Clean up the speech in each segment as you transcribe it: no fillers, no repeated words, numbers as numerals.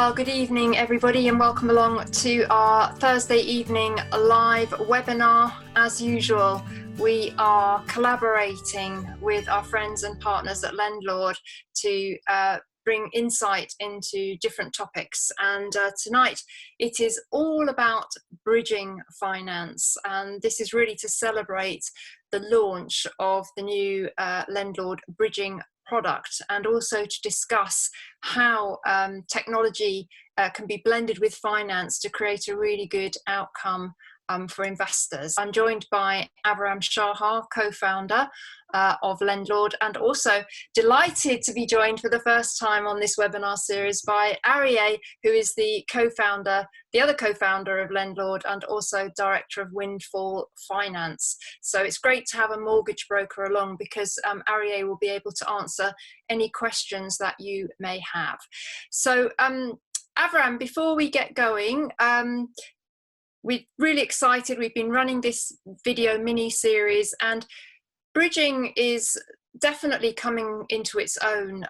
Well, good evening, everybody, and welcome along to our Thursday evening live webinar. As usual, we are collaborating with our friends and partners at Lendlord to bring insight into different topics. And tonight, it is all about bridging finance. And this is really to celebrate the launch of the new Lendlord bridging product, and also to discuss how technology can be blended with finance to create a really good outcome for investors. I'm joined by Aviram Shahar, co-founder of Lendlord, and also delighted to be joined for the first time on this webinar series by Arieh, who is the other co-founder of Lendlord and also director of Windfall Finance. So it's great to have a mortgage broker along, because Arieh will be able to answer any questions that you may have. So Aviram, before we get going, we're really excited. We've been running this video mini series, and bridging is definitely coming into its own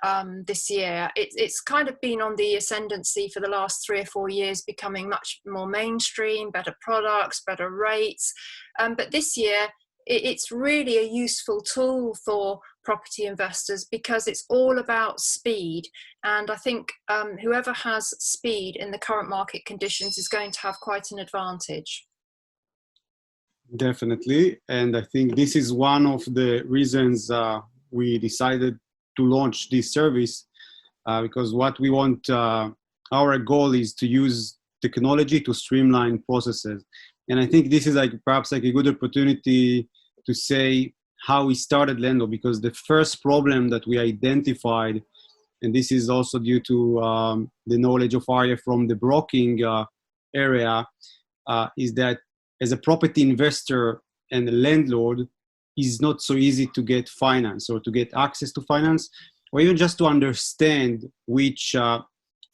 this year. It's kind of been on the ascendancy for the last 3 or 4 years, becoming much more mainstream, better products, better rates. But this year, it's really a useful tool for property investors because it's all about speed. And I think whoever has speed in the current market conditions is going to have quite an advantage. Definitely. And I think this is one of the reasons we decided to launch this service, because what we want, our goal is to use technology to streamline processes. And I think this is perhaps a good opportunity to say how we started Lendlord, because the first problem that we identified, and this is also due to the knowledge of Arieh from the broking area, is that as a property investor and a landlord, it's not so easy to get finance or to get access to finance, or even just to understand which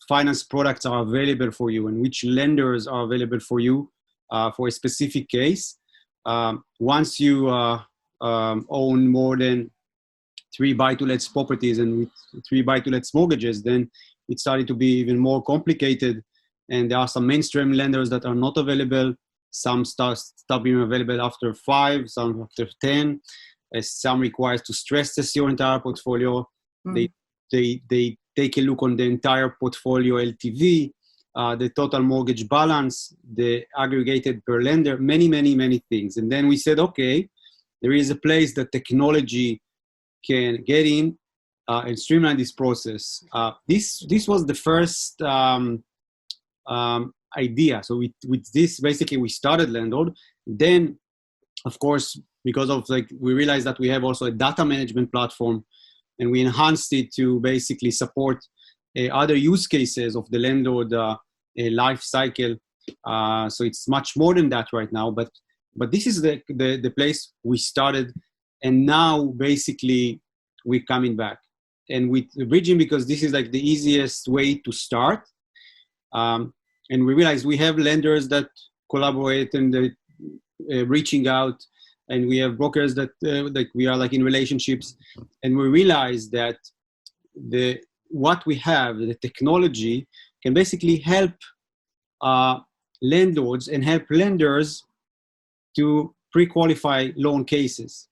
finance products are available for you and which lenders are available for you for a specific case. Once you own more than 3 buy-to-let properties and with 3 buy-to-let mortgages, then it started to be even more complicated. And there are some mainstream lenders that are not available. Some start being available after 5, some after 10. Some requires to stress test your entire portfolio. They take a look on the entire portfolio LTV, the total mortgage balance, the aggregated per lender, many things. And then we said, okay, there is a place that technology can get in and streamline this process. This was the first idea. So with this, basically, we started Lendlord. Then, of course, because of we realized that we have also a data management platform, and we enhanced it to basically support other use cases of the Lendlord life cycle. So it's much more than that right now. But this is the place we started, and now basically we're coming back. And with the bridging, because this is the easiest way to start. And we realized we have lenders that collaborate and reaching out, and we have brokers that we are in relationships. And we realized that what we have, the technology, can basically help landlords and help lenders to pre-qualify loan cases.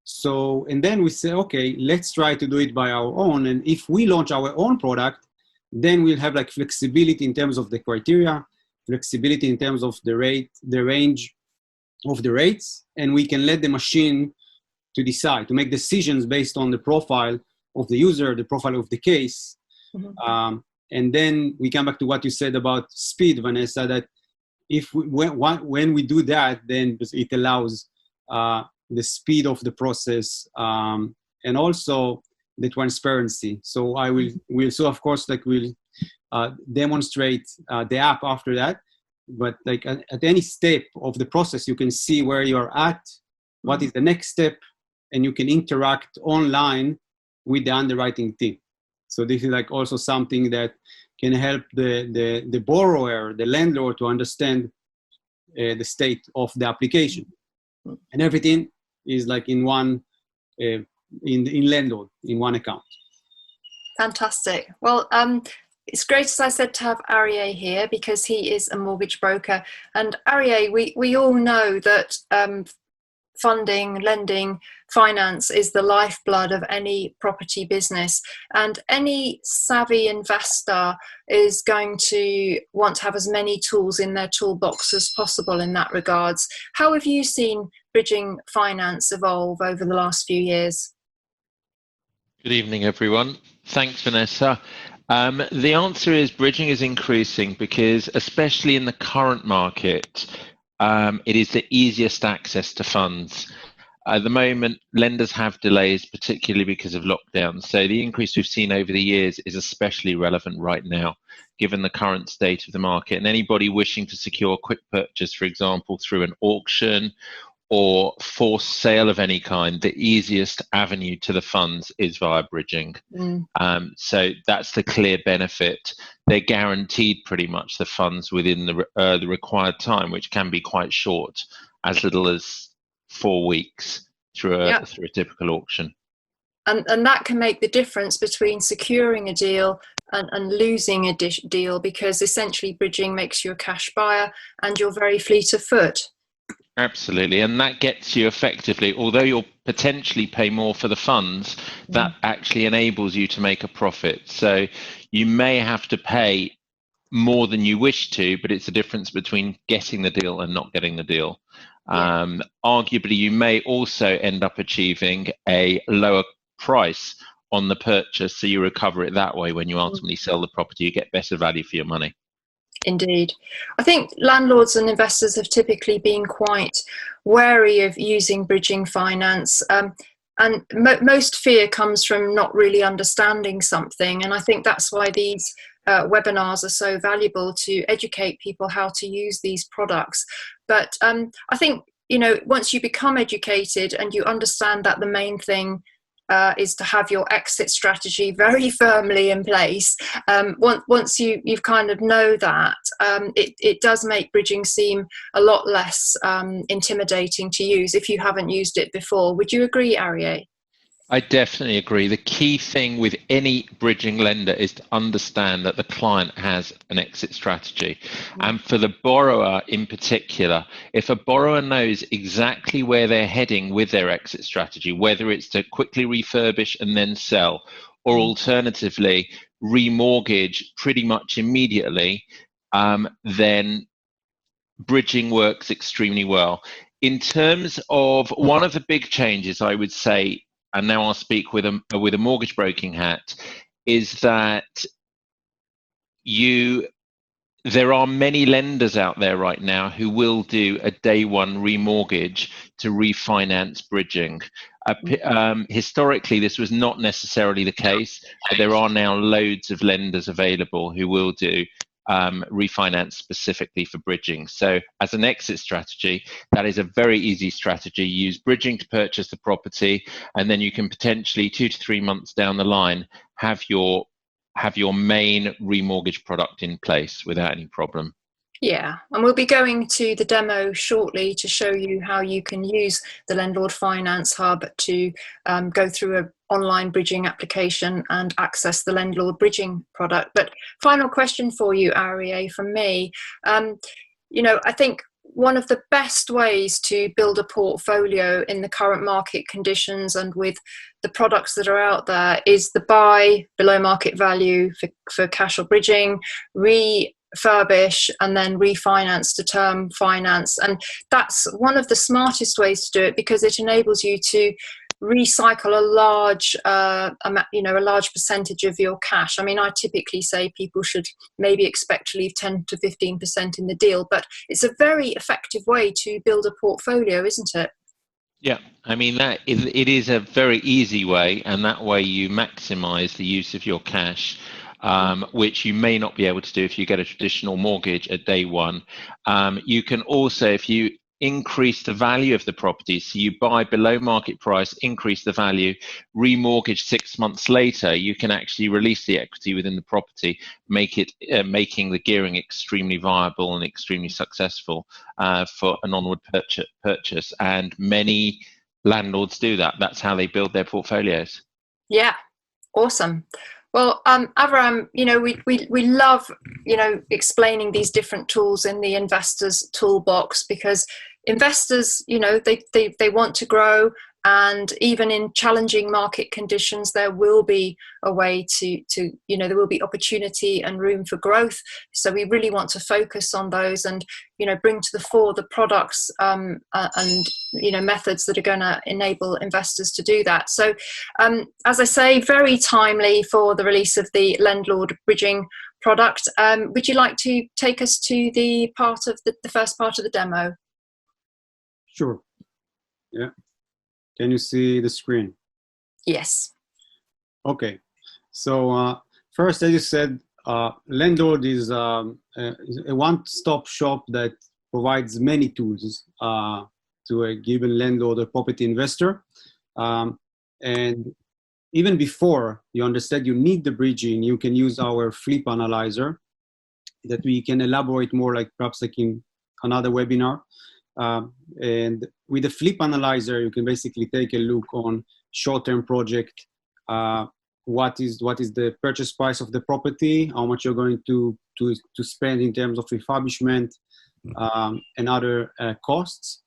So, and then we say, okay, let's try to do it by our own. And if we launch our own product, then we'll have flexibility in terms of the criteria, flexibility in terms of the range of the rates, and we can let the machine to decide, to make decisions based on the profile of the user, the profile of the case. Mm-hmm. And then we come back to what you said about speed, Vanessa, that when we do that, then it allows the speed of the process and also the transparency. So we'll of course we'll demonstrate the app after that, but at any step of the process, you can see where you're at, what is the next step, and you can interact online with the underwriting team. So this is also something that can help the borrower, the landlord, to understand the state of the application, and everything is in one in Lendlord, in one account. Fantastic. Well, It's great, as I said, to have Arieh here because he is a mortgage broker. And Arieh, we all know that funding, lending, finance is the lifeblood of any property business. And any savvy investor is going to want to have as many tools in their toolbox as possible in that regards. How have you seen bridging finance evolve over the last few years? Good evening, everyone. Thanks, Vanessa. The answer is bridging is increasing because, especially in the current market, it is the easiest access to funds. At the moment, lenders have delays, particularly because of lockdown. So the increase we've seen over the years is especially relevant right now, given the current state of the market. And anybody wishing to secure a quick purchase, for example, through an auction or forced sale of any kind, the easiest avenue to the funds is via bridging. So that's the clear benefit. They're guaranteed pretty much the funds within the required time, which can be quite short, as little as 4 weeks through a typical auction. And that can make the difference between securing a deal and losing a deal, because essentially bridging makes you a cash buyer and you're very fleet of foot. Absolutely, and that gets you effectively, although you'll potentially pay more for the funds, that actually enables you to make a profit. So you may have to pay more than you wish to, but it's the difference between getting the deal and not getting the deal. Arguably, you may also end up achieving a lower price on the purchase, so you recover it that way. When you ultimately sell the property, you get better value for your money. Indeed. I think landlords and investors have typically been quite wary of using bridging finance. And most fear comes from not really understanding something. And I think that's why these webinars are so valuable, to educate people how to use these products. But I think, once you become educated and you understand that the main thing is to have your exit strategy very firmly in place. Once you've kind of know that, it does make bridging seem a lot less intimidating to use if you haven't used it before. Would you agree, Arieh? I definitely agree. The key thing with any bridging lender is to understand that the client has an exit strategy. And for the borrower in particular, if a borrower knows exactly where they're heading with their exit strategy, whether it's to quickly refurbish and then sell, or alternatively remortgage pretty much immediately, then bridging works extremely well. In terms of one of the big changes, I would say, and now I'll speak with a mortgage broking hat, is that there are many lenders out there right now who will do a day one remortgage to refinance bridging. Historically, this was not necessarily the case, but there are now loads of lenders available who will do refinance specifically for bridging. So as an exit strategy, that is a very easy strategy. Use bridging to purchase the property, and then you can potentially 2 to 3 months down the line have your main remortgage product in place without any problem. Yeah, and we'll be going to the demo shortly to show you how you can use the Lendlord Finance Hub to go through an online bridging application and access the Lendlord bridging product. But final question for you, Arieh, from me. I think one of the best ways to build a portfolio in the current market conditions and with the products that are out there is the buy below market value for cash or bridging, refurbish, and then refinance to term finance. And that's one of the smartest ways to do it, because it enables you to recycle a large percentage of your cash. I mean, I typically say people should maybe expect to leave 10 to 15% in the deal, but it's a very effective way to build a portfolio, isn't it? Yeah, I mean, it is a very easy way, and that way you maximize the use of your cash, which you may not be able to do if you get a traditional mortgage at day one. You can also, if you increase the value of the property, so you buy below market price, increase the value, remortgage 6 months later, you can actually release the equity within the property, making the gearing extremely viable and extremely successful for an onward purchase. And many landlords do that. That's how they build their portfolios. Yeah, awesome. Well, Aviram, we love, explaining these different tools in the investors toolbox, because investors, they want to grow, and even in challenging market conditions, there will be a way to there will be opportunity and room for growth. So we really want to focus on those, and bring to the fore the products and methods that are going to enable investors to do that. So as I say, very timely for the release of the Lendlord bridging product. Would you like to take us to the first part of the demo? Sure. Yeah. Can you see the screen? Yes. Okay. So first, as you said, Lendlord is a one-stop shop that provides many tools to a given landlord or property investor. And even before you understand you need the bridging, you can use our flip analyzer that we can elaborate more, like perhaps like in another webinar. And with the flip analyzer, you can basically take a look on short-term project. What is the purchase price of the property? How much you're going to spend in terms of refurbishment and other costs.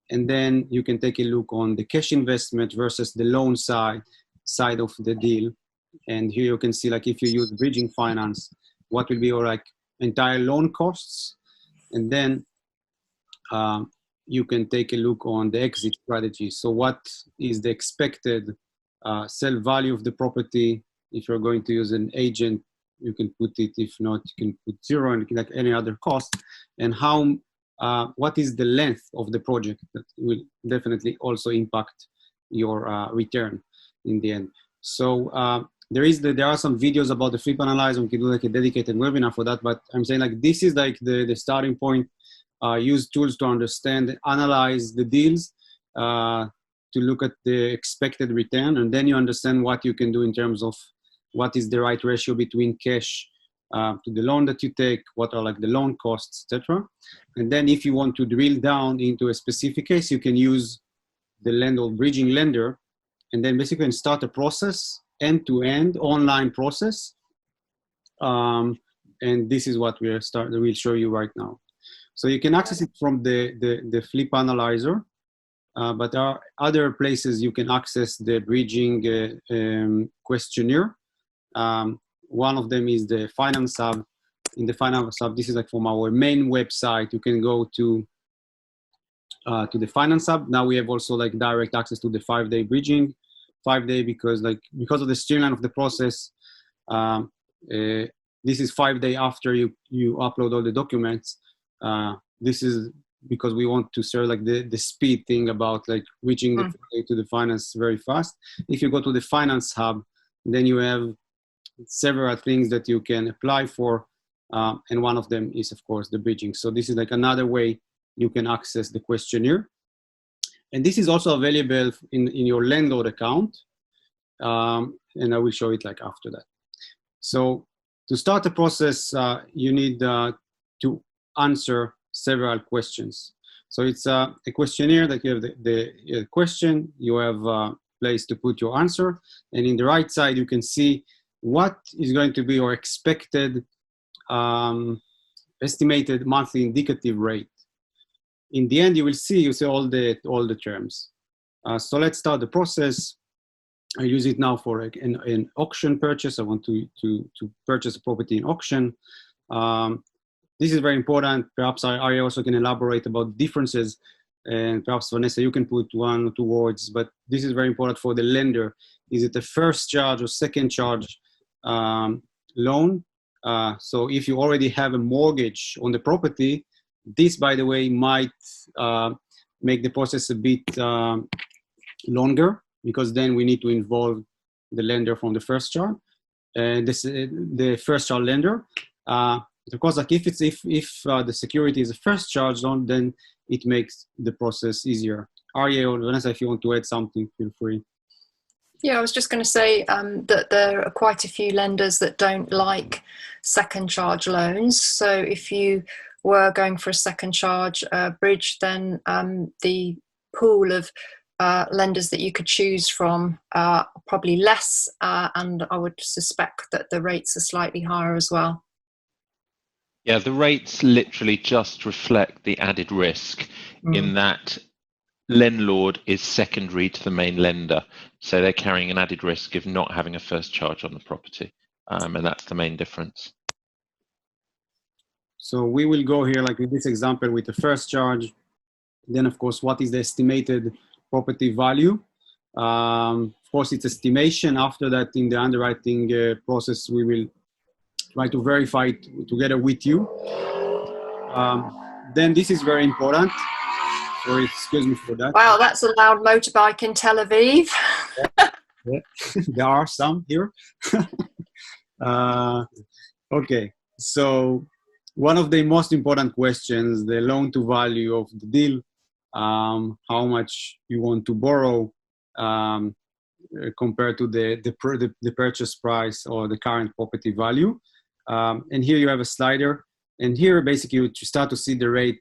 And then you can take a look on the cash investment versus the loan side of the deal. And here you can see, like, if you use bridging finance, what will be your like entire loan costs. And then you can take a look on the exit strategy. So what is the expected sell value of the property? If you're going to use an agent, you can put it. If not, you can put zero, and like any other cost. And what is the length of the project? That will definitely also impact your return in the end. So there are some videos about the flip analyzer. We can do like a dedicated webinar for that. But I'm saying, like, this is like the starting point. Use tools to understand, analyze the deals, to look at the expected return, and then you understand what you can do in terms of what is the right ratio between cash to the loan that you take, what are like the loan costs, etc. And then if you want to drill down into a specific case, you can use the Lendlord bridging lender, and then basically can start a process, end-to-end online process. And this is what we'll show you right now. So you can access it from the flip analyzer, but there are other places you can access the bridging questionnaire. One of them is the Finance Hub. In the Finance Hub, this is like from our main website. You can go to the Finance Hub. Now we have also like direct access to the 5-day bridging. 5-day because of the streamline of the process. This is 5 days after you upload all the documents. This is because we want to share like the speed thing about like reaching to the finance very fast. If you go to the Finance Hub, then you have several things that you can apply for, and one of them is of course the bridging. So this is like another way you can access the questionnaire, and this is also available in your Lendlord account, and I will show it like after that. So to start the process, you need to answer several questions. So it's a questionnaire that you have the question, you have a place to put your answer, and in the right side you can see what is going to be your expected estimated monthly indicative rate. In the end, you see all the terms. So let's start the process. I use it now for an auction purchase. I want to purchase a property in auction. This is very important. Perhaps I also can elaborate about differences, and perhaps Vanessa, you can put 1 or 2 words, but this is very important for the lender. Is it a first charge or second charge loan? So if you already have a mortgage on the property, this, by the way, might make the process a bit longer, because then we need to involve the lender from the first charge, the first charge lender. Of course, like if the security is a first charge loan, then it makes the process easier. Arieh or Vanessa, if you want to add something, feel free. Yeah, I was just going to say that there are quite a few lenders that don't like second charge loans. So if you were going for a second charge bridge, then the pool of lenders that you could choose from, probably less, and I would suspect that the rates are slightly higher as well. Yeah, the rates literally just reflect the added risk in that Lendlord is secondary to the main lender. So they're carrying an added risk of not having a first charge on the property. And that's the main difference. So we will go here, like in this example, with the first charge. Then, of course, what is the estimated property value? Of course, it's estimation. After that, in the underwriting process, we will try to verify it together with you. Then this is very important. Sorry, excuse me for that. Wow, that's a loud motorbike in Tel Aviv. Yeah. There are some here. Okay, so one of the most important questions, the loan to value of the deal, how much you want to borrow compared to the purchase price or the current property value. And here you have a slider, and here basically you start to see the rate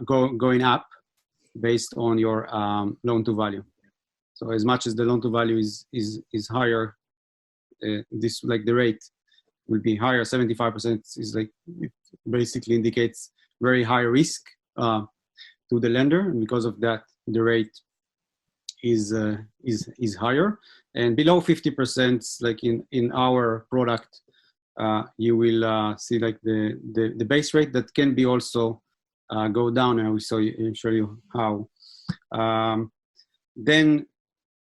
going up based on your loan to value. So as much as the loan to value is higher, this like the rate will be higher. 75% is like, it basically indicates very high risk to the lender, and because of that the rate is higher. And below 50%, like in our product, you will see like the base rate that can be also go down, and I will show you how. Then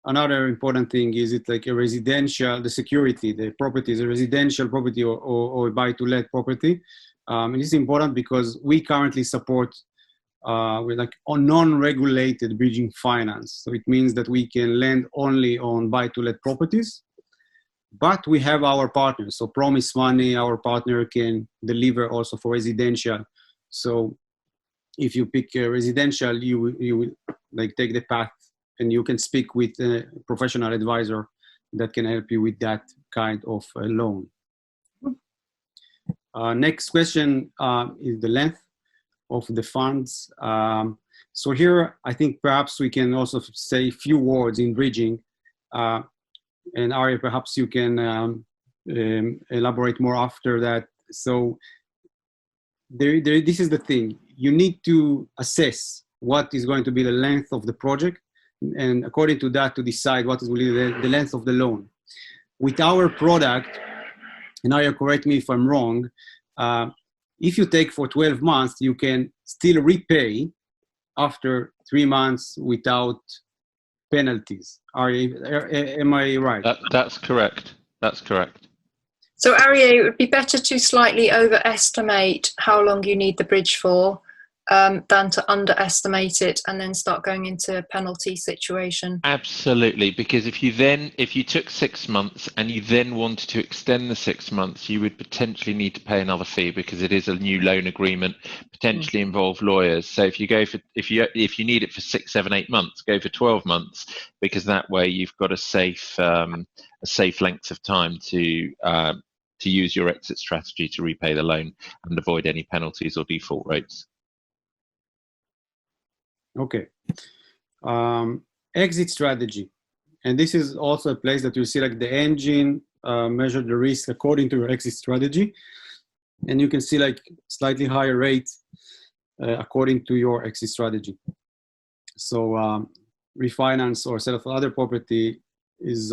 another important thing is it like a residential, the security, the property is a residential property or buy-to-let property. And this is important because we currently support with like on non-regulated bridging finance. So it means that we can lend only on buy-to-let properties, but we have our partners. So Promise Money, our partner, can deliver also for residential. So if you pick a residential, you will like take the path, and you can speak with a professional advisor that can help you with that kind of loan. Next question is the length of the funds. So here, I think perhaps we can also say a few words in bridging. And Arieh, perhaps you can elaborate more after that. So this is the thing. You need to assess what is going to be the length of the project, and according to that to decide what is the length of the loan. With our product, and Arieh, correct me if I'm wrong, if you take for 12 months, you can still repay after 3 months without penalties. Am I right? That's correct. That's correct. So Arieh, it would be better to slightly overestimate how long you need the bridge for than to underestimate it and then start going into a penalty situation. Absolutely, because if you took 6 months and you then wanted to extend the 6 months, you would potentially need to pay another fee because it is a new loan agreement, potentially involve lawyers. So if you go for if you need it for 6, 7, 8 months, go for 12 months, because that way you've got a safe length of time to use your exit strategy to repay the loan and avoid any penalties or default rates. Okay. Exit strategy. And this is also a place that you see like the engine measure the risk according to your exit strategy. And you can see like slightly higher rates according to your exit strategy. So refinance or sell of other property is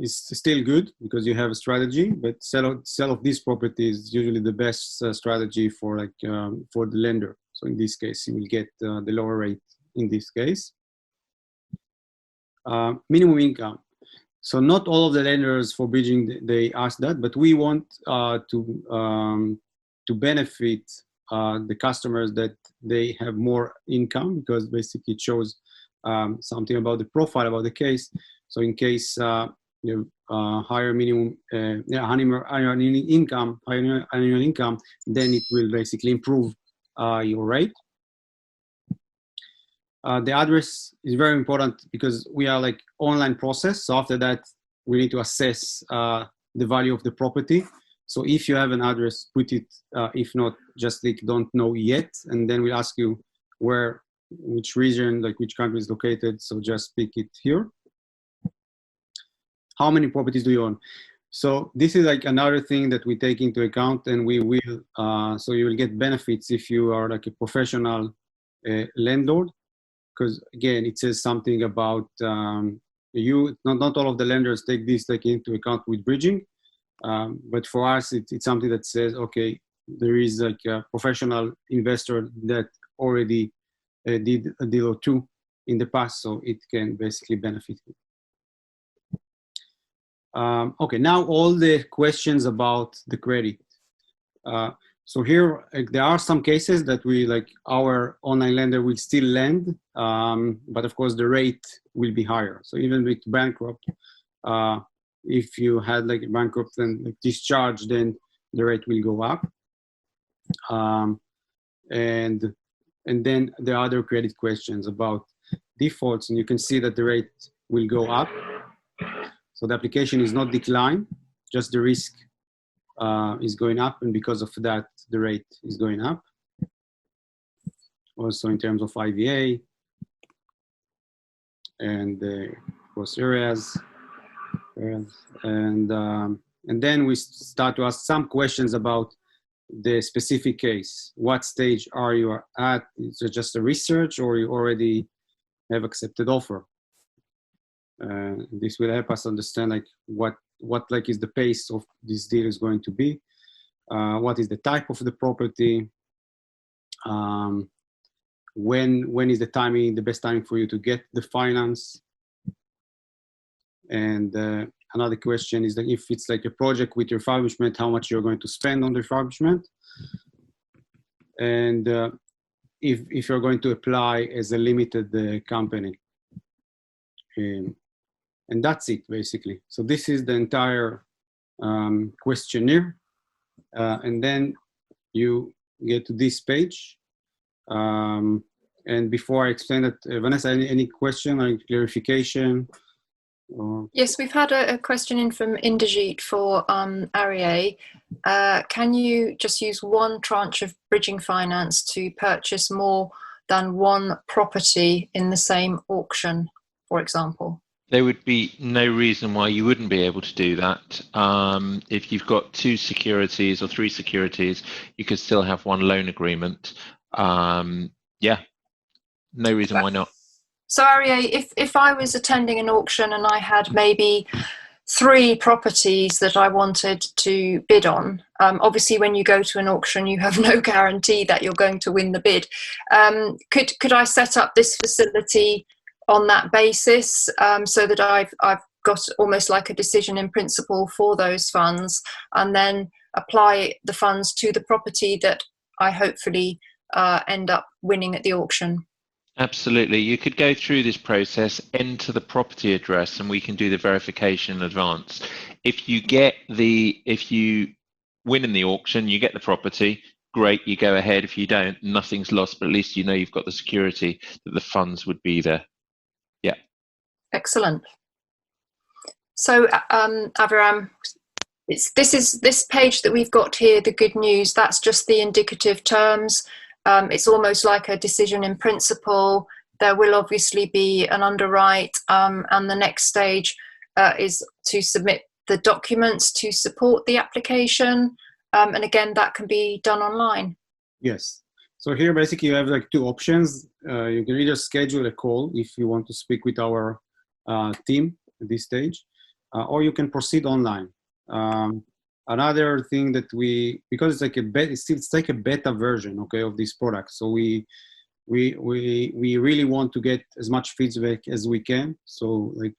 still good because you have a strategy, but sell of this property is usually the best strategy for for the lender. So in this case, you will get the lower rate in this case. Minimum income. So not all of the lenders for bridging, they ask that, but we want to benefit the customers that they have more income, because basically it shows something about the profile, about the case. So in case you have higher minimum annual income, then it will basically improve your rate. The address is very important because we are like online process. So after that, we need to assess the value of the property. So if you have an address, put it. If not, just click don't know yet, and then we'll ask you where which region, like which country is located. So just pick it here. How many properties do you own? So this is like another thing that we take into account, and we will, so you will get benefits if you are like a professional landlord, because again, it says something about not all of the lenders take this like into account with bridging, but for us, it's something that says, okay, there is like a professional investor that already did a deal or two in the past, so it can basically benefit you. Okay, now all the questions about the credit. So here, there are some cases that we, like our online lender will still lend, but of course the rate will be higher. So even with bankrupt, if you had like a bankrupt and like discharge, then the rate will go up. And then there are other credit questions about defaults, and you can see that the rate will go up. So the application is not declined, just the risk is going up, and because of that, the rate is going up. Also in terms of IVA and of course areas, and then we start to ask some questions about the specific case. What stage are you at? Is it just a research, or you already have accepted offer? This will help us understand like what like is the pace of this deal is going to be. What is the type of the property? When is the best timing for you to get the finance? And another question is that if it's like a project with refurbishment, how much you're going to spend on the refurbishment? And if you're going to apply as a limited company. And that's it, basically. So this is the entire questionnaire. And then you get to this page. And before I explain it, Vanessa, any question or clarification? Yes, we've had a question in from Inderjeet for Arieh. Can you just use one tranche of bridging finance to purchase more than one property in the same auction, for example? There would be no reason why you wouldn't be able to do that. If you've got 2 securities or 3 securities, you could still have one loan agreement. Yeah, no reason why not. So Arieh, if I was attending an auction and I had maybe 3 properties that I wanted to bid on, obviously when you go to an auction, you have no guarantee that you're going to win the bid. Could I set up this facility on that basis, so that I've got almost like a decision in principle for those funds, and then apply the funds to the property that I hopefully end up winning at the auction? Absolutely. You could go through this process, enter the property address, and we can do the verification in advance. If you win in the auction, you get the property, great, you go ahead. If you don't, nothing's lost, but at least you know you've got the security that the funds would be there. Yeah. Excellent. So Aviram, this page that we've got here, the good news, that's just the indicative terms. It's almost like a decision in principle. There will obviously be an underwrite, and the next stage is to submit the documents to support the application. And again, that can be done online. Yes. So here basically you have like 2 options. You can either schedule a call if you want to speak with our team at this stage, or you can proceed online. Another thing that because it's like it's like a beta version, okay, of this product. So we really want to get as much feedback as we can. So like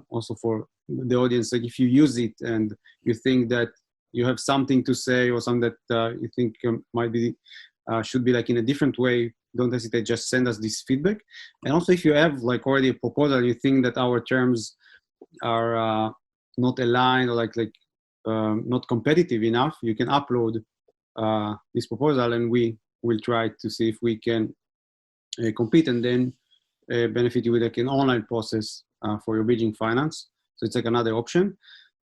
also for the audience, like if you use it and you think that you have something to say or something that you think might be should be like in a different way, don't hesitate, just send us this feedback. And also if you have like already a proposal, you think that our terms are not aligned or like not competitive enough, you can upload this proposal and we will try to see if we can compete and then benefit you with like an online process for your bridging finance. So it's like another option.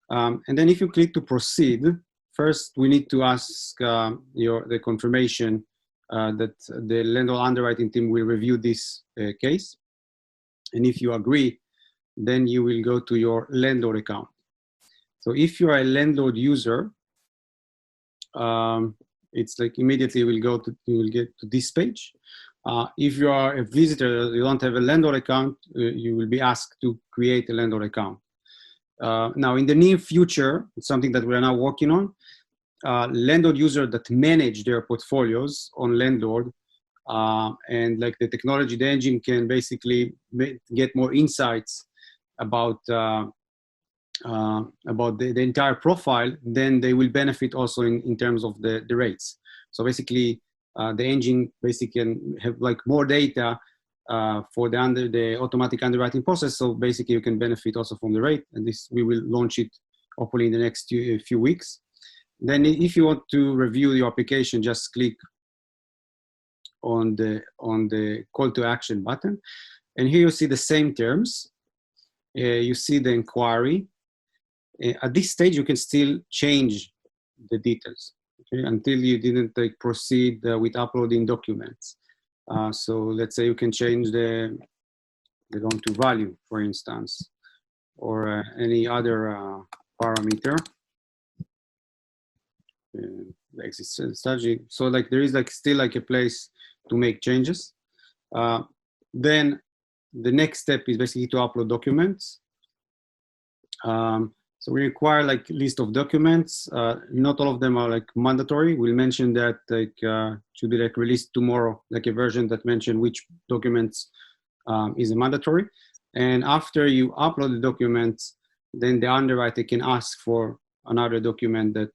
And then if you click to proceed, first we need to ask the confirmation that the landlord underwriting team will review this case. And if you agree, then you will go to your landlord account. So if you are a landlord user, it's like immediately you will get to this page. If you are a visitor, you don't have a landlord account, you will be asked to create a landlord account. Now, in the near future, it's something that we are now working on. Landlord users that manage their portfolios on Lendlord, and like the technology, the engine can basically get more insights about the entire profile, then they will benefit also in terms of the rates. So basically, the engine basically can have like more data for the automatic underwriting process. So basically, you can benefit also from the rate, and this we will launch it hopefully in the next few weeks. Then, if you want to review your application, just click on the call to action button, and here you see the same terms. You see the inquiry. At this stage, you can still change the details, okay, until you didn't proceed with uploading documents. So let's say you can change the loan to value, for instance, or any other parameter. The exit strategy. So like there is like still like a place to make changes. Then the next step is basically to upload documents. So we require like a list of documents. Not all of them are like mandatory. We'll mention that like should be like released tomorrow, like a version that mention which documents is mandatory. And after you upload the documents, then the underwriter can ask for another document that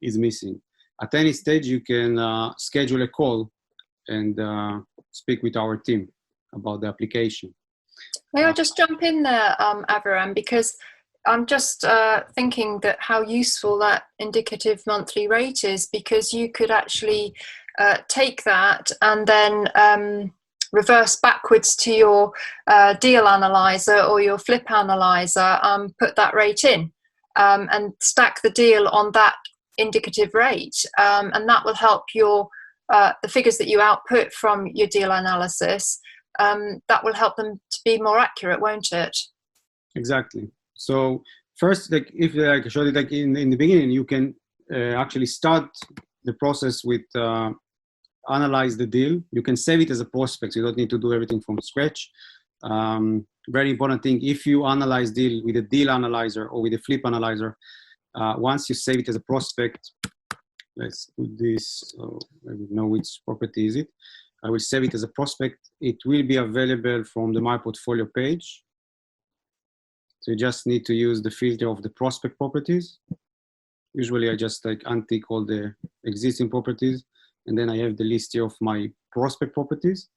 is missing. At any stage, you can schedule a call and speak with our team about the application. May I just jump in there, Aviram, because I'm just thinking that how useful that indicative monthly rate is, because you could actually take that and then reverse backwards to your deal analyzer or your flip analyzer, put that rate in and stack the deal on that indicative rate, and that will help your the figures that you output from your deal analysis. That will help them to be more accurate, won't it? Exactly. So first, like if like I showed it like in the beginning, you can actually start the process with analyze the deal. You can save it as a prospect. So you don't need to do everything from scratch. Very important thing, if you analyze deal with a deal analyzer or with a flip analyzer, once you save it as a prospect, let's put this, so I would know which property is it. I will save it as a prospect. It will be available from the My Portfolio page. So you just need to use the filter of the prospect properties. Usually I just like untick all the existing properties, and then I have the list here of my prospect properties,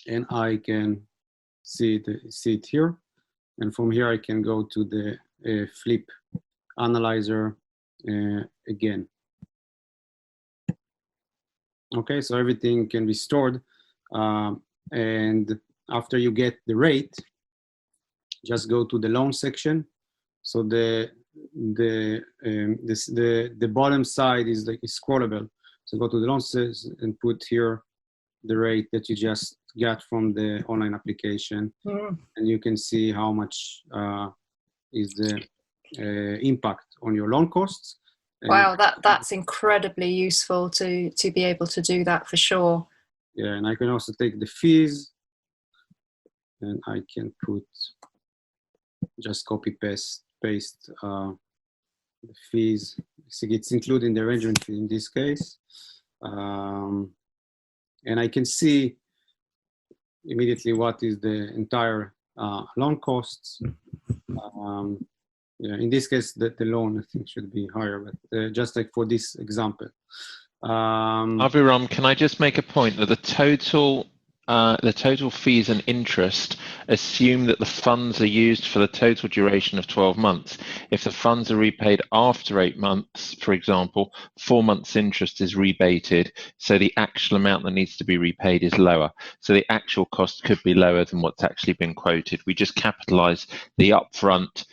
and I can see it here. And from here I can go to the flip analyzer again. Okay, so everything can be stored, and after you get the rate, just go to the loan section. So the bottom side is like scrollable. So go to the loan section and put here the rate that you just got from the online application, and you can see how much is the impact on your loan costs. Wow, that's incredibly useful to be able to do that for sure. Yeah, and I can also take the fees, and I can put just copy paste the fees. So it's included in the arrangement fee in this case, and I can see immediately what is the entire loan costs. Yeah, in this case, the loan I think should be higher, but just like for this example. Aviram, can I just make a point that the total fees and interest assume that the funds are used for the total duration of 12 months. If the funds are repaid after 8 months, for example, 4 months interest is rebated, so the actual amount that needs to be repaid is lower. So the actual cost could be lower than what's actually been quoted. We just capitalize the upfront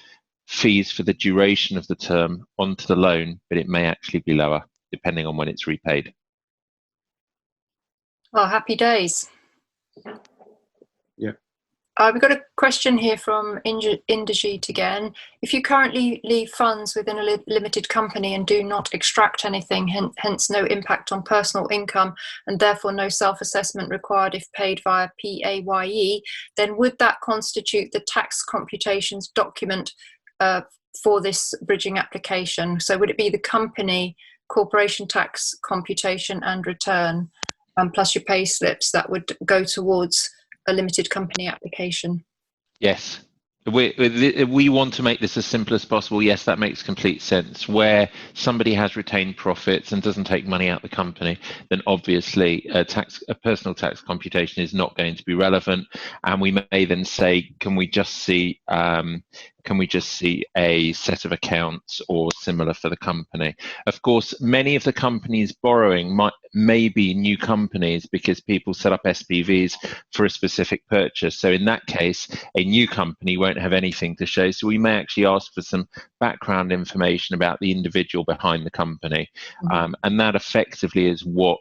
fees for the duration of the term onto the loan, but it may actually be lower depending on when it's repaid. Oh, happy days. Yeah. We've got a question here from Inderjeet again. If you currently leave funds within a limited company and do not extract anything, hence no impact on personal income and therefore no self-assessment required if paid via PAYE, then would that constitute the tax computations document for this bridging application? So would it be the company corporation tax computation and return, plus your pay slips that would go towards a limited company application? Yes. We want to make this as simple as possible. Yes, that makes complete sense. Where somebody has retained profits and doesn't take money out of the company, then obviously a personal tax computation is not going to be relevant. And we may then say, can we just see a set of accounts or similar for the company? Of course, many of the companies borrowing may be new companies because people set up SPVs for a specific purchase. So in that case, a new company won't have anything to show. So we may actually ask for some background information about the individual behind the company. And that effectively is what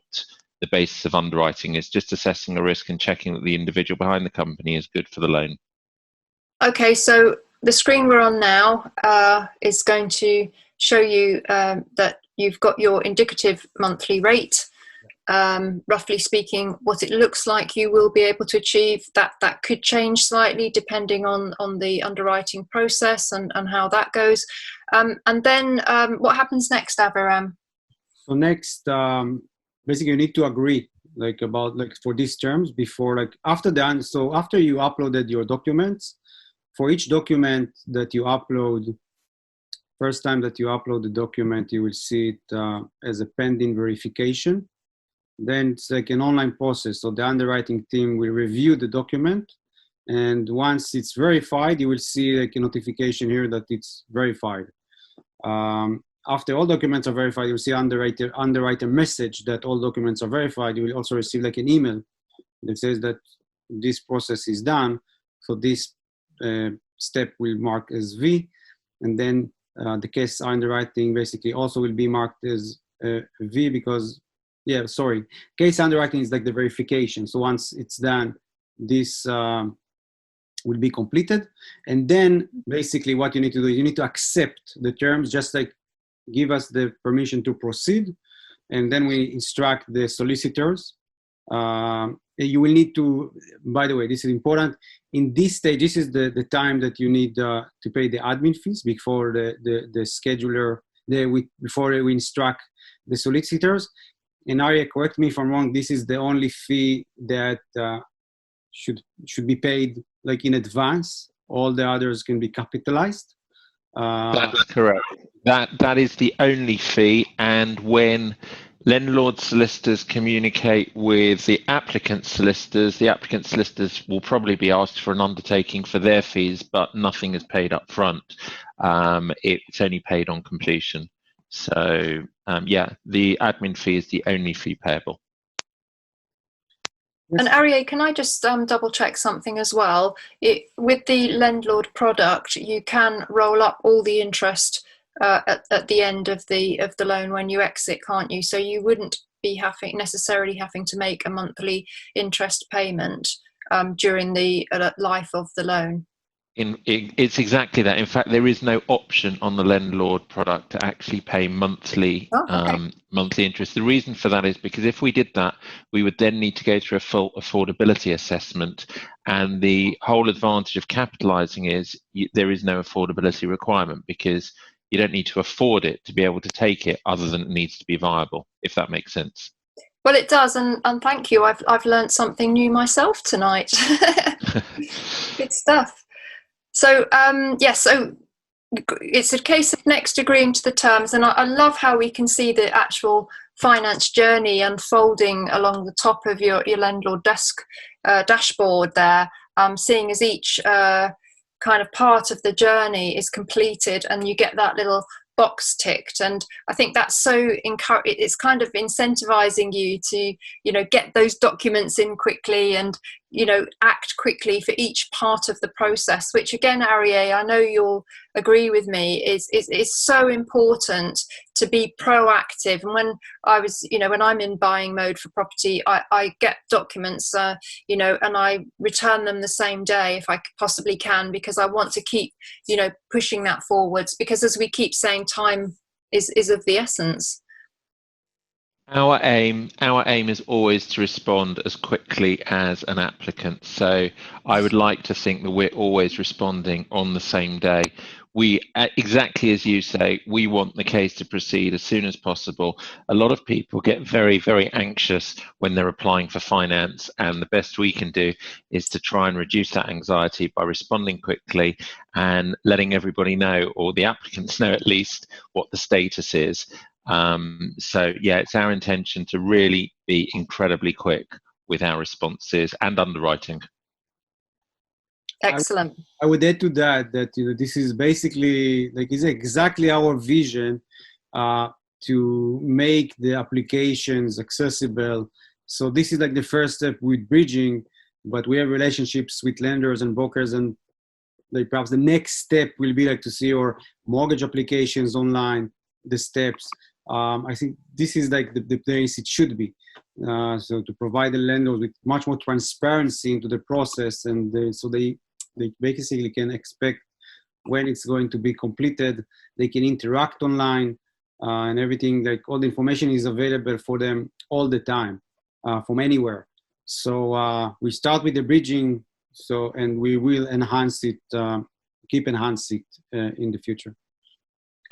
the basis of underwriting is, just assessing a risk and checking that the individual behind the company is good for the loan. Okay, so the screen we're on now is going to show you that you've got your indicative monthly rate. Roughly speaking, what it looks like you will be able to achieve. That could change slightly depending on the underwriting process and how that goes. And then what happens next, Aviram? So next, basically you need to agree for these terms before, after you uploaded your documents. For each document that you upload, first time that you upload the document, you will see it as a pending verification. Then it's like an online process. So the underwriting team will review the document. And once it's verified, you will see like a notification here that it's verified. After all documents are verified, you'll see underwriter message that all documents are verified. You will also receive like an email that says that this process is done. So this step will mark as V, and then the case underwriting basically also will be marked as V because, case underwriting is like the verification. So once it's done, this will be completed. And then basically what you need to do is you need to accept the terms, just like give us the permission to proceed. And then we instruct the solicitors. You will need to, by the way, this is important. In this stage, this is the time that you need to pay the admin fees before the scheduler, before we instruct the solicitors. And Arieh, correct me if I'm wrong, this is the only fee that should be paid like in advance. All the others can be capitalized. That's correct. That is the only fee. And when Lendlord solicitors communicate with the applicant solicitors will probably be asked for an undertaking for their fees, but nothing is paid up front. It's only paid on completion. So the admin fee is the only fee payable. And Arieh, can I just double check something as well? With the Lendlord product, you can roll up all the interest at the end of the loan when you exit, can't you? So you wouldn't be necessarily having to make a monthly interest payment during the life of the loan. It's exactly that. In fact, there is no option on the Lendlord product to actually pay monthly monthly interest. The reason for that is because if we did that, we would then need to go through a full affordability assessment. And the whole advantage of capitalizing is there is no affordability requirement because you don't need to afford it to be able to take it, other than it needs to be viable, if that makes sense. Well, it does, and thank you. I've learned something new myself tonight. Good stuff. So so it's a case of next agreeing to the terms, and I love how we can see the actual finance journey unfolding along the top of your Lendlord dashboard there, seeing as each kind of part of the journey is completed and you get that little box ticked. And I think that's so it's kind of incentivizing you to get those documents in quickly and act quickly for each part of the process, which again, Arieh, I know you'll agree with me, is so important to be proactive. And when when I'm in buying mode for property, I get documents, and I return them the same day if I possibly can, because I want to keep, pushing that forwards, because as we keep saying, time is of the essence. Our aim is always to respond as quickly as an applicant. So I would like to think that we're always responding on the same day. We, exactly as you say, we want the case to proceed as soon as possible. A lot of people get very, very anxious when they're applying for finance, and the best we can do is to try and reduce that anxiety by responding quickly and letting everybody know, or the applicants know at least, what the status is. So yeah, it's our intention to really be incredibly quick with our responses and underwriting. Excellent. I would add to that this is basically is exactly our vision to make the applications accessible. So this is the first step with bridging, but we have relationships with lenders and brokers, and perhaps the next step will be to see our mortgage applications online, the steps. I think this is the place it should be. So to provide the lenders with much more transparency into the process, and so they basically can expect when it's going to be completed. They can interact online, and everything, all the information is available for them all the time, from anywhere. So we start with the bridging, and we will enhance it, keep enhancing it in the future.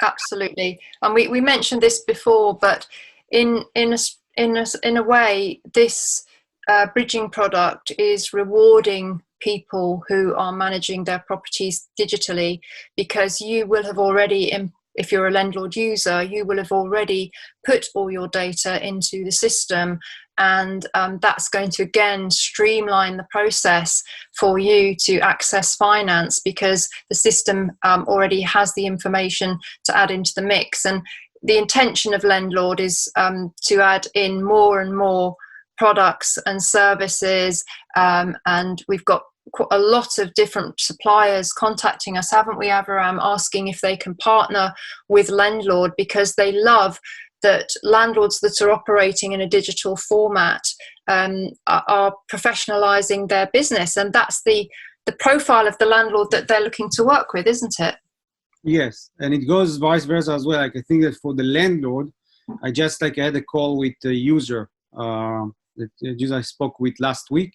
Absolutely. And we mentioned this before, but in a way, this bridging product is rewarding people who are managing their properties digitally, because you will have already, if you're a Lendlord user, you will have already put all your data into the system, and that's going to again streamline the process for you to access finance, because the system already has the information to add into the mix. And the intention of Lendlord is to add in more and more products and services, and we've got a lot of different suppliers contacting us, haven't we, Aviram, asking if they can partner with Lendlord, because they love that landlords that are operating in a digital format are professionalizing their business, and that's the profile of the landlord that they're looking to work with, isn't it? Yes, and it goes vice versa as well. I think that for the landlord, I just had a call with a user that I spoke with last week.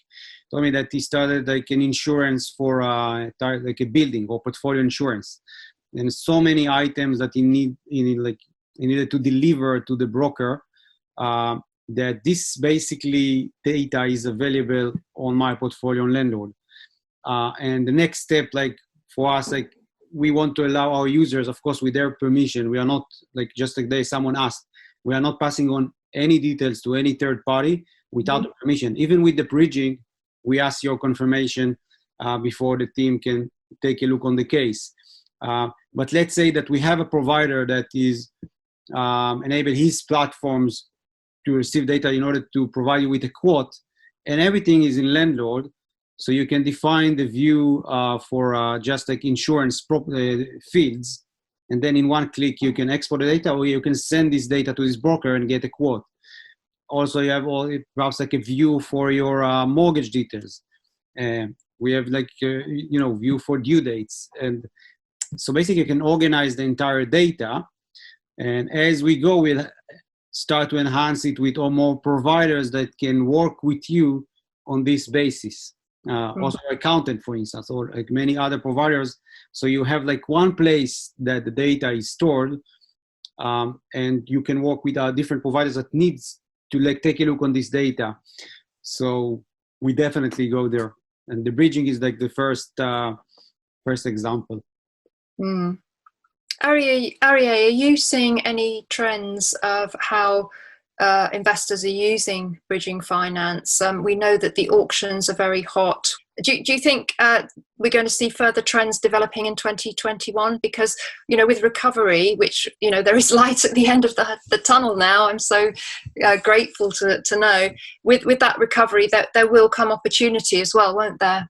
Told me that he started an insurance for a building or portfolio insurance, and so many items that he needed to deliver to the broker, that this basically data is available on my portfolio on Lendlord. And the next step, for us, we want to allow our users, of course, with their permission. We are not just someone asked, we are not passing on any details to any third party without permission. Even with the bridging, we ask your confirmation before the team can take a look on the case. But let's say that we have a provider that is enable his platforms to receive data in order to provide you with a quote, and everything is in Lendlord, so you can define the view for just insurance fields, and then in one click you can export the data, or you can send this data to this broker and get a quote. Also, you have perhaps a view for your mortgage details. We have view for due dates, and so basically you can organize the entire data. And as we go, we'll start to enhance it with all more providers that can work with you on this basis. Also accountant, for instance, or many other providers. So you have one place that the data is stored, and you can work with different providers that needs to take a look on this data. So we definitely go there. And the bridging is the first example. Arieh, are you seeing any trends of how investors are using bridging finance? We know that the auctions are very hot. do you think we're going to see further trends developing in 2021? Because, with recovery, which, there is light at the end of the tunnel now, I'm so grateful to know, with that recovery, that there will come opportunity as well, won't there?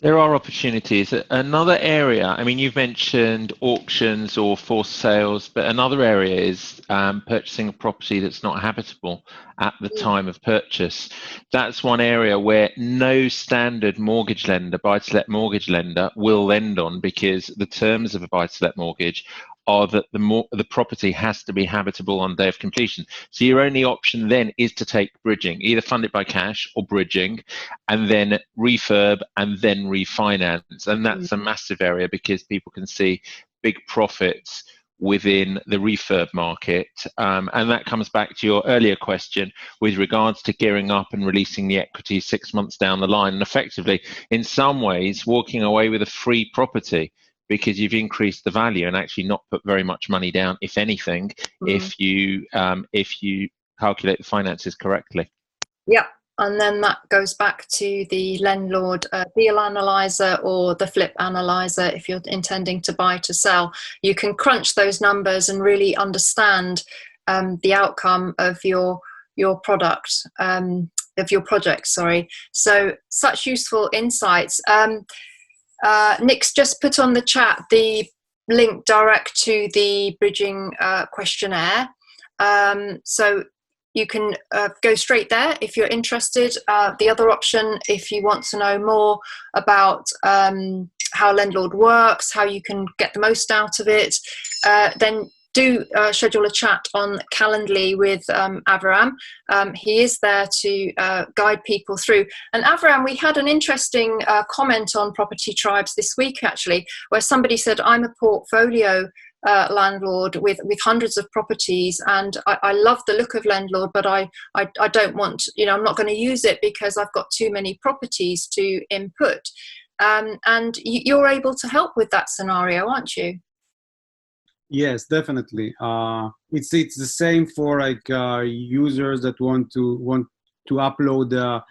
There are opportunities. Another area, I mean, you've mentioned auctions or forced sales, but another area is purchasing a property that's not habitable at the time of purchase. That's one area where no standard mortgage lender, buy-to-let mortgage lender, will lend on, because the terms of a buy-to-let mortgage are that the property has to be habitable on day of completion. So your only option then is to take bridging, either fund it by cash or bridging, and then refurb and then refinance. And that's a massive area, because people can see big profits within the refurb market. And that comes back to your earlier question with regards to gearing up and releasing the equity 6 months down the line, and effectively, in some ways, walking away with a free property, because you've increased the value and actually not put very much money down, if anything, if you calculate the finances correctly. Yep. And then that goes back to the Lendlord deal analyzer or the flip analyzer. If you're intending to buy to sell, you can crunch those numbers and really understand the outcome of your product, of your project. Sorry. So such useful insights. Nick's just put on the chat the link direct to the bridging questionnaire. So you can go straight there if you're interested. The other option, if you want to know more about how Lendlord works, how you can get the most out of it, then do schedule a chat on Calendly with Aviram. He is there to guide people through. And Aviram, we had an interesting comment on Property Tribes this week, actually, where somebody said, I'm a portfolio landlord with hundreds of properties, and I love the look of Lendlord, but I don't want, I'm not going to use it because I've got too many properties to input. And you're able to help with that scenario, aren't you? Yes, definitely. It's the same for users that want to upload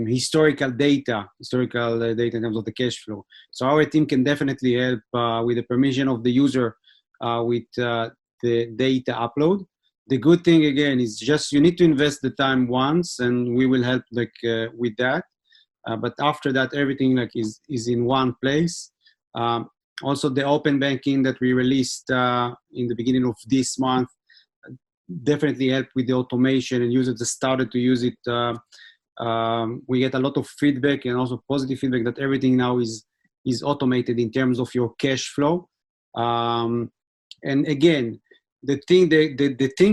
historical data in terms of the cash flow. So our team can definitely help with the permission of the user with the data upload. The good thing again is just you need to invest the time once, and we will help with that. But after that, everything is in one place. Also, the open banking that we released in the beginning of this month definitely helped with the automation, and users that started to use it. We get a lot of feedback, and also positive feedback, that everything now is automated in terms of your cash flow. And again, the thing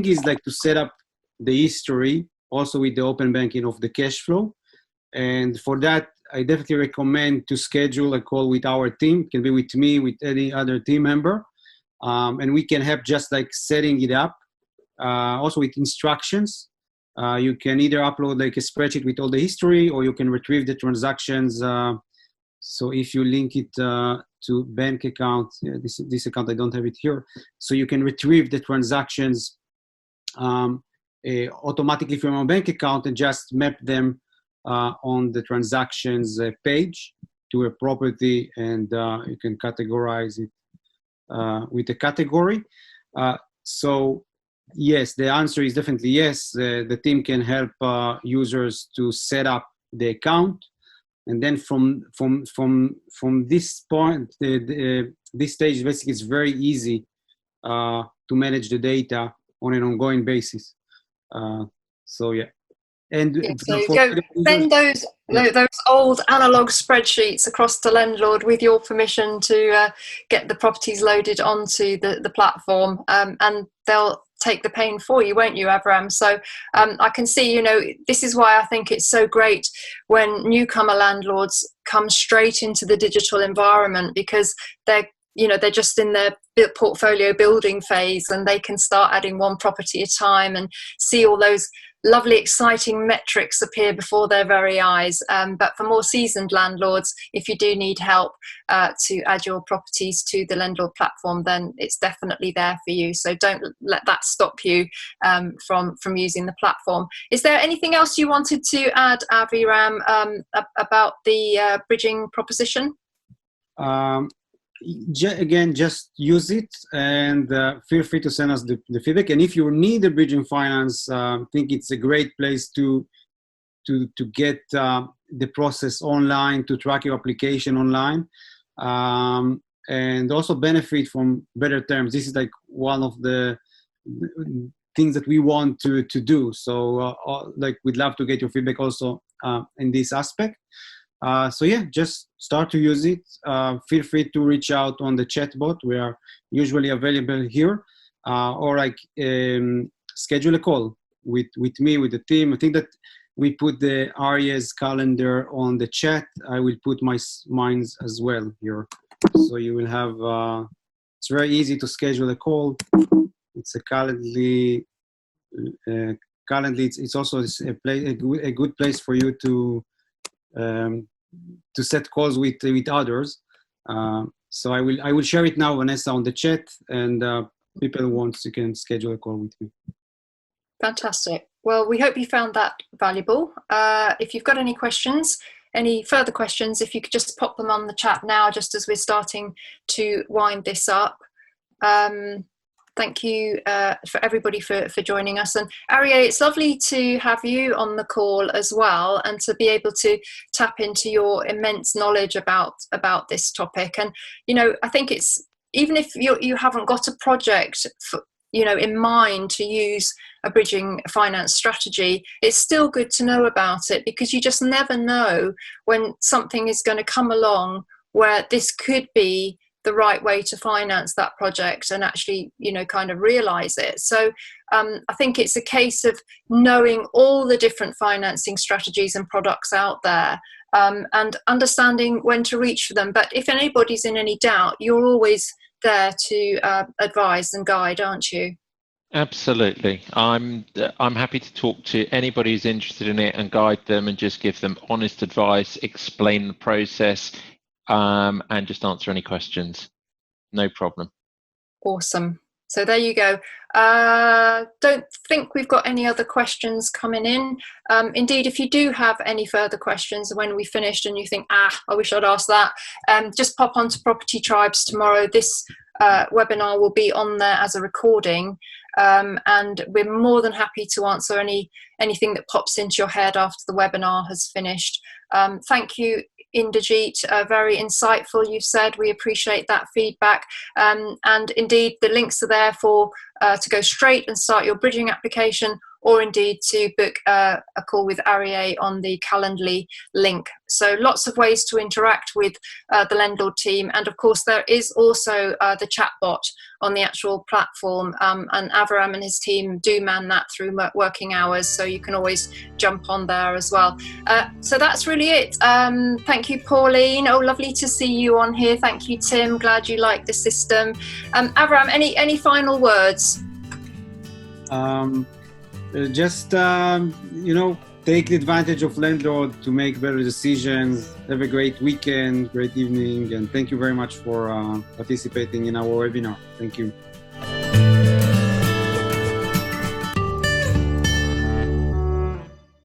is to set up the history also with the open banking of the cash flow. And for that, I definitely recommend to schedule a call with our team. It can be with me, with any other team member, and we can help just setting it up. Also with instructions. You can either upload a spreadsheet with all the history, or you can retrieve the transactions. So if you link it to bank account, this account, I don't have it here. So you can retrieve the transactions automatically from your bank account and just map them on the transactions page to a property, and you can categorize it with a category. So yes, the answer is definitely yes. The team can help users to set up the account, and then from this point, this stage, basically, it's very easy to manage the data on an ongoing basis. So yeah. And so go send those old analog spreadsheets across to Lendlord with your permission to get the properties loaded onto the platform, and they'll take the pain for you, won't you, Aviram? So I can see, this is why I think it's so great when newcomer landlords come straight into the digital environment, because they're just in their portfolio building phase, and they can start adding one property at a time and see all those lovely, exciting metrics appear before their very eyes. But for more seasoned landlords, if you do need help to add your properties to the Lendlord platform, then it's definitely there for you. So don't let that stop you from using the platform. Is there anything else you wanted to add, Aviram, about the bridging proposition? Again, just use it, and feel free to send us the feedback. And if you need a bridging finance, I think it's a great place to get the process online, to track your application online, and also benefit from better terms. This is like one of the things that we want to do. So like we'd love to get your feedback also in this aspect. So yeah, just start to use it. Feel free to reach out on the chatbot. We are usually available here, or like schedule a call with me, with the team. I think that we put the Arieh's calendar on the chat. I will put mine as well here. So you will have, it's very easy to schedule a call. It's a Calendly. It's also a good place for you to set calls with others. So I will share it now, Vanessa, on the chat, and people who want, you can schedule a call with me. Fantastic. Well, we hope you found that valuable. If you've got any questions, any further questions, if you could just pop them on the chat now, just as we're starting to wind this up. Thank you for everybody for joining us. And Arieh, it's lovely to have you on the call as well, and to be able to tap into your immense knowledge about this topic. And, you know, I think it's, even if you haven't got a project in mind to use a bridging finance strategy, it's still good to know about it, because you just never know when something is going to come along where this could be the right way to finance that project and actually, kind of realize it. So I think it's a case of knowing all the different financing strategies and products out there, and understanding when to reach for them. But if anybody's in any doubt, you're always there to advise and guide, aren't you? Absolutely. I'm happy to talk to anybody who's interested in it and guide them and just give them honest advice, explain the process, and just answer any questions. No problem. Awesome. So there you go. Don't think we've got any other questions coming in. Indeed, if you do have any further questions when we finished and you think, I wish I'd asked that, just pop onto Property Tribes tomorrow. This webinar will be on there as a recording, and we're more than happy to answer anything that pops into your head after the webinar has finished. Thank you, Inderjeet, very insightful, you've said. We appreciate that feedback. And indeed, the links are there for to go straight and start your bridging application, or indeed to book a call with Arieh on the Calendly link. So lots of ways to interact with the Lendlord team. And of course, there is also the chatbot on the actual platform, and Aviram and his team do man that through working hours, so you can always jump on there as well. So that's really it. Thank you, Pauline. Oh, lovely to see you on here. Thank you, Tim. Glad you like the system. Aviram, any final words? Just take advantage of Lendlord to make better decisions. Have a great weekend, great evening, and thank you very much for participating in our webinar. Thank you.